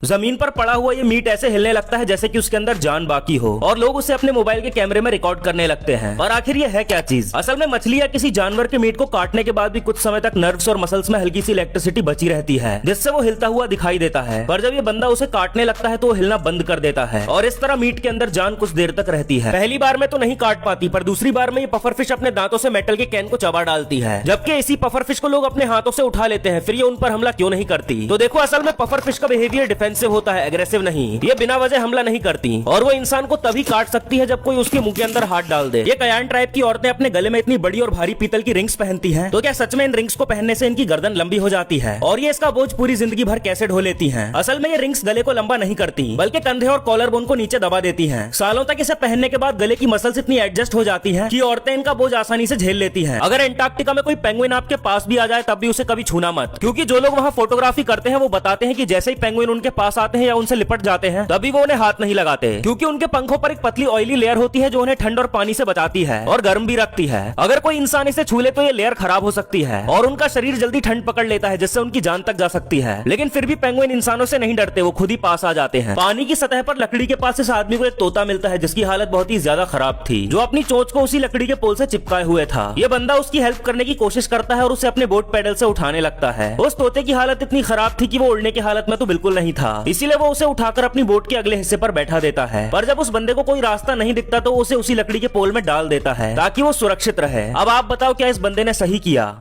जमीन पर पड़ा हुआ ये मीट ऐसे हिलने लगता है जैसे कि उसके अंदर जान बाकी हो और लोग उसे अपने मोबाइल के कैमरे में रिकॉर्ड करने लगते हैं। और आखिर ये है क्या चीज? असल में मछली या किसी जानवर के मीट को काटने के बाद भी कुछ समय तक नर्व्स और मसल्स में हल्की सी इलेक्ट्रिसिटी बची रहती है जिससे वो हिलता हुआ दिखाई देता है। पर जब ये बंदा उसे काटने लगता है तो वो हिलना बंद कर देता है और इस तरह मीट के अंदर जान कुछ देर तक रहती है। पहली बार में तो नहीं काट पाती, पर दूसरी बार में ये पफर फिश अपने दांतों से मेटल के कैन को चबा डालती है, जबकि इसी पफर फिश को लोग अपने हाथों से उठा लेते हैं। फिर ये उन पर हमला क्यों नहीं करती? तो देखो, असल में पफर फिश का बिहेवियर डिफेंसिव होता है, एग्रेसिव नहीं। ये बिना वजह हमला नहीं करती और वो इंसान को तभी काट सकती है जब कोई उसके मुंह के अंदर हाथ डाल दे। ये कयान ट्राइब की औरतें अपने गले में इतनी बड़ी और भारी पीतल की रिंग्स पहनती हैं, तो क्या सच में इन रिंग्स को पहनने से इनकी गर्दन लंबी हो जाती है और ये इसका बोझ पूरी जिंदगी भर कैसे ढो लेती हैं? असल में ये रिंग्स गले को लंबा नहीं करती बल्कि कंधे और कॉलर बोन को नीचे दबा देती हैं। सालों तक इसे पहनने के बाद गले की मसल्स इतनी एडजस्ट हो जाती हैं कि औरतें इनका बोझ आसानी से झेल लेती हैं। अगर एंटार्क्टिका में कोई पेंगुइन आपके पास भी आ जाए तब भी उसे कभी छूना मत, क्योंकि जो लोग वहाँ फोटोग्राफी करते हैं वो बताते हैं कि जैसे ही पेंगुइन उनके पास आते हैं या उनसे लिपट जाते हैं तभी वो उन्हें हाथ नहीं लगाते, क्योंकि उनके पंखों पर एक पतली ऑयली लेयर होती है जो उन्हें ठंड और पानी से बचाती है और गर्म भी रखती है। अगर कोई इंसान इसे छू ले तो ये लेयर खराब हो सकती है और उनका शरीर जल्दी ठंड पकड़ लेता है जिससे उनकी जान तक जा सकती है। लेकिन फिर भी पेंगुइन इंसानों से नहीं डरते, वो खुद ही पास आ जाते हैं। पानी की सतह पर लकड़ी के पास इस आदमी को एक तोता मिलता है जिसकी हालत बहुत ही ज्यादा खराब थी, जो अपनी चोंच को उसी लकड़ी के पोल से चिपकाए हुए था। ये बंदा उसकी हेल्प करने की कोशिश करता है और उसे अपने बोट पैडल से उठाने लगता है। उस तोते की हालत इतनी खराब थी कि वो उड़ने की हालत में तो बिल्कुल नहीं था, इसीलिए वो उसे उठाकर अपनी बोट के अगले हिस्से पर बैठा देता है। पर जब उस बंदे को कोई रास्ता नहीं दिखता तो उसे उसी लकड़ी के पोल में डाल देता है ताकि वो सुरक्षित रहे। अब आप बताओ, क्या इस बंदे ने सही किया?